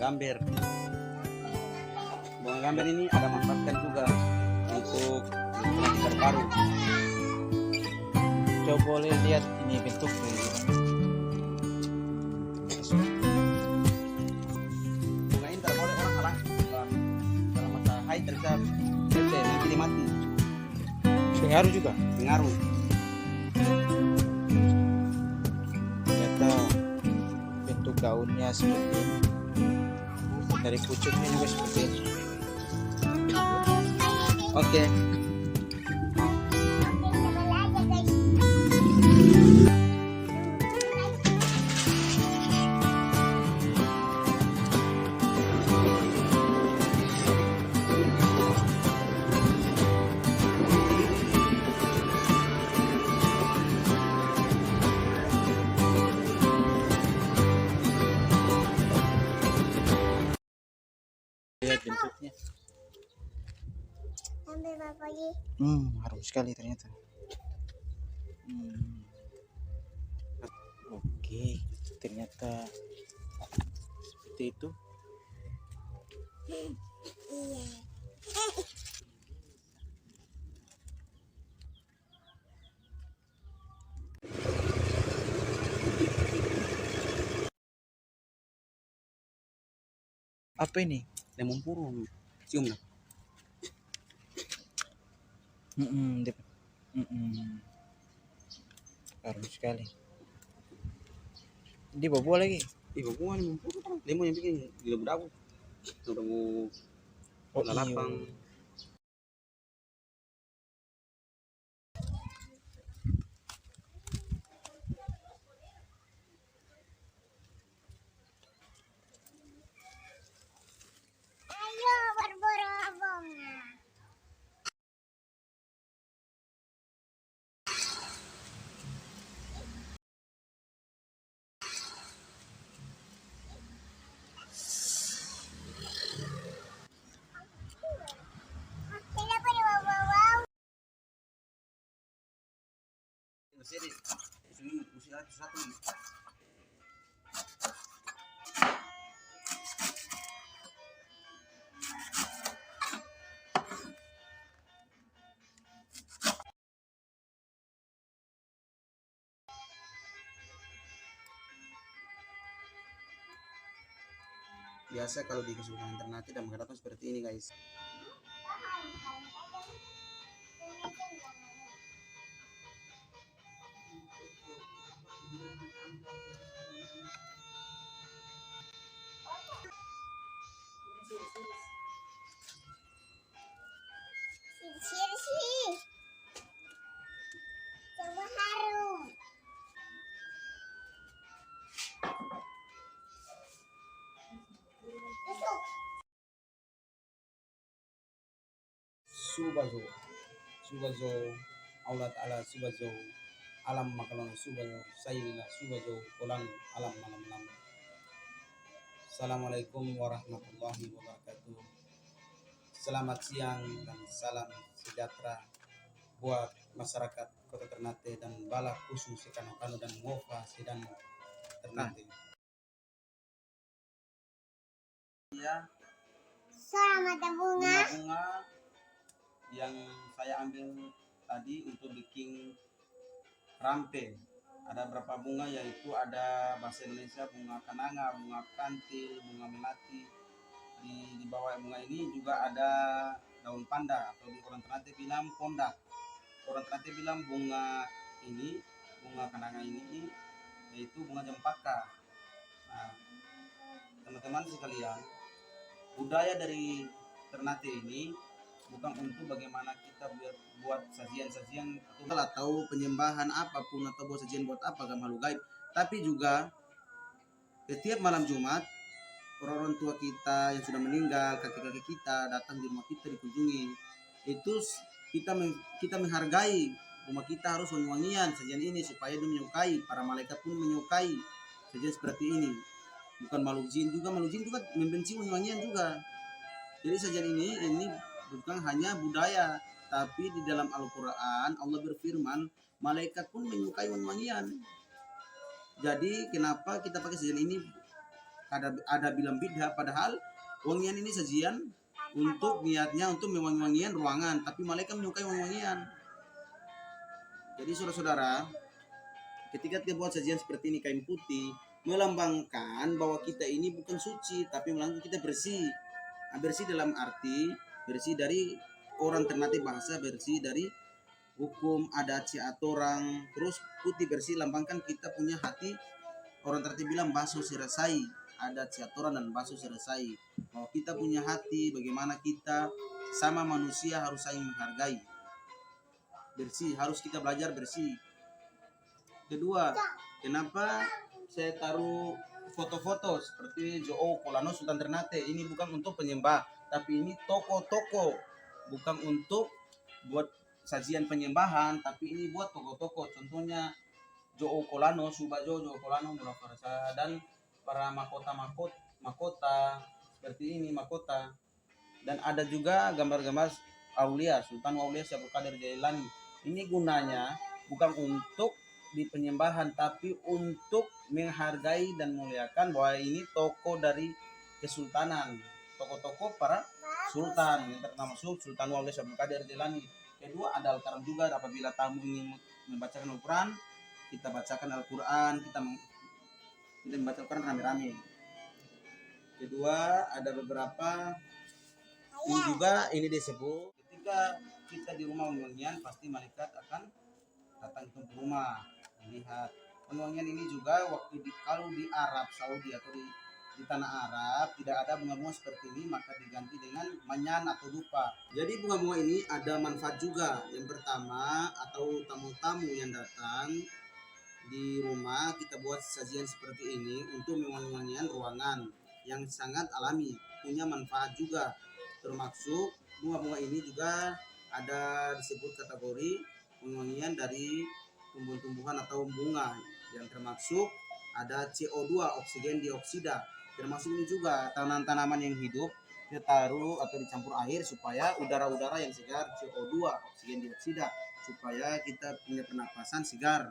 gamber. Bunga gamber ini ada manfaatkan juga untuk kanker paru. Coba boleh lihat ini bentuknya. Bunga ini tak boleh orang halang. Kalau matahari terkena nanti dia mati. Pengaruh juga. Pengaruh. Ternyata bentuk daunnya seperti ini. Dari pucuknya juga seperti ini. Oke. Lihat bentuknya. Harum sekali ternyata. Oke, ternyata seperti itu. Apa ini? Lemon purun. Cium lah. Harum sekali. Di bawah lagi. Ih, bunga lemon purun. Lemon yang bikin gila budak. Sudah mau lalapang. Ayo berburu bunga. Kenapa wow? Sini. Sini usia satu. Biasa kalau di kesulitan internet dan mengatakan seperti ini guys. Sih. Coba harum. Tusuk. Subazo aulat ala subazo alam makalang subazo sayyidina subazo ulang alam malam. Assalamualaikum warahmatullahi wabarakatuh. Selamat siang dan salam sejahtera buat masyarakat Kota Ternate dan Bala khusus Kano dan Ngofa Sedang Ternate. Ya, Selamat bunga. bunga yang saya ambil tadi untuk bikin rampe. Ada berapa bunga, yaitu ada bahasa Indonesia bunga kananga, bunga kantil, bunga melati. Di bawah bunga ini juga ada daun panda atau di orang Ternate bilang pondak. Orang Ternate bilang bunga ini, bunga kananga ini yaitu bunga jempaka. Nah, teman-teman sekalian, budaya dari Ternate ini bukan untuk bagaimana kita buat sajian-sajian atau penyembahan apapun atau buat sajian buat apa gak makhluk gaib, tapi juga setiap malam Jumat orang tua kita yang sudah meninggal, kakek-kakek kita datang di rumah kita dikunjungi, itu kita menghargai rumah kita, harus wangi-wangian sajian ini supaya dia menyukai, para malaikat pun menyukai sajian seperti ini. Bukan makhluk jin juga membenci wangi-wangian juga. Jadi sajian ini bukan hanya budaya, tapi di dalam Al-Quran Allah berfirman malaikat pun menyukai wangi-wangian. Jadi kenapa kita pakai sajian ini? ada bilang bid'ah, padahal wangian ini sajian untuk niatnya untuk mewangi-wangian ruangan, tapi malaikat menyukai wangi-wangian. Jadi saudara-saudara, ketika kita buat sajian seperti ini kain putih, melambangkan bahwa kita ini bukan suci, tapi melambangkan kita bersih. Nah, bersih dalam arti bersih dari orang Ternate bahasa, bersih dari hukum adat aturan. Terus putih bersih lambangkan kita punya hati. Orang Ternate bilang baso serasai, adat aturan dan baso serasai. Bahwa kita punya hati, bagaimana kita sama manusia harus saling menghargai. Bersih, harus kita belajar bersih. Kedua, kenapa saya taruh foto-foto seperti Joo Kolano Sultan Ternate? Ini bukan untuk penyembah, tapi ini toko-toko. Bukan untuk buat sajian penyembahan, tapi ini buat toko-toko. Contohnya Joo Kolano, Subajo, Joo Kolano, Murafarasa, dan para mahkota seperti ini mahkota. Dan ada juga gambar-gambar Aulia, Sultan Aulia Syekh Qadir Jailani. Ini gunanya bukan untuk di penyembahan, tapi untuk menghargai dan muliakan bahwa ini toko dari kesultanan, toko-toko para sultan yang termasuk Sultan Aulia Syekh Qadir Jailani. Kedua, ada Al-Karam juga, apabila tamu ingin membacakan Al-Quran, kita bacakan Al-Quran, kita membaca Al-Quran rame-rame. Kedua, ada beberapa ini juga, ini disebut ketika kita di rumah wangian, pasti malaikat akan datang ke rumah melihat. Wangian ini juga waktu kalau di Arab Saudi atau di tanah Arab tidak ada bunga-bunga seperti ini, maka diganti dengan manyan atau dupa. Jadi bunga-bunga ini ada manfaat juga. Yang pertama, atau tamu-tamu yang datang di rumah, kita buat sajian seperti ini untuk mewangi-wangian ruangan yang sangat alami, punya manfaat juga. Termasuk bunga-bunga ini juga ada disebut kategori wangian dari tumbuhan-tumbuhan atau bunga, yang termasuk ada CO2, oksigen dioksida. Termasuk ini juga tanaman-tanaman yang hidup kita taruh atau dicampur air supaya udara-udara yang segar, CO2, oksigen dioksida, supaya kita punya pernapasan segar.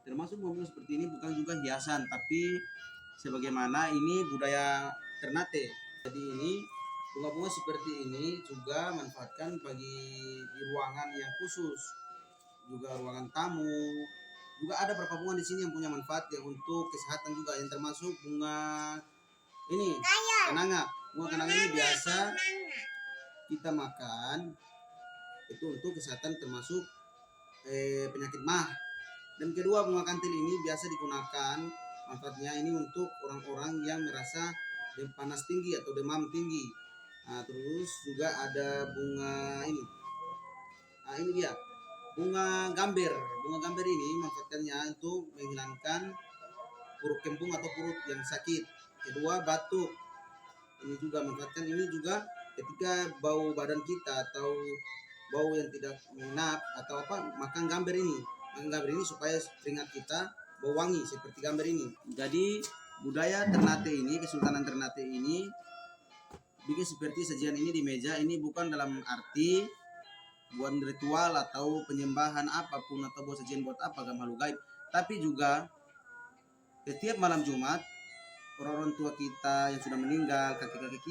Termasuk bunga seperti ini bukan juga hiasan, tapi sebagaimana ini budaya Ternate. Jadi ini bunga-bunga seperti ini juga manfaatkan bagi di ruangan yang khusus, juga ruangan tamu. Juga ada beberapa bunga di sini yang punya manfaat ya untuk kesehatan juga, yang termasuk bunga ini kenanga. Bunga kenanga ini biasa kita makan itu untuk kesehatan, termasuk penyakit mah. Dan kedua, bunga kantil ini biasa digunakan manfaatnya ini untuk orang-orang yang merasa panas tinggi atau demam tinggi. Nah, terus juga ada bunga ini. Nah, ini dia bunga gamber. Bunga gamber ini manfaatkannya untuk menghilangkan perut kembung atau perut yang sakit. Kedua, batuk. Ini juga manfaatkan, ini juga ketika bau badan kita atau bau yang tidak enak atau apa, makan gamber ini. Makan gamber ini supaya keringat kita bau wangi seperti gamber ini. Jadi budaya Ternate ini, Kesultanan Ternate ini bikin seperti sajian ini di meja ini bukan dalam arti buat ritual atau penyembahan apapun atau buat sajian buat apa, gak malu gaib, tapi juga setiap malam Jumat orang-orang tua kita yang sudah meninggal, kakek-kakek kita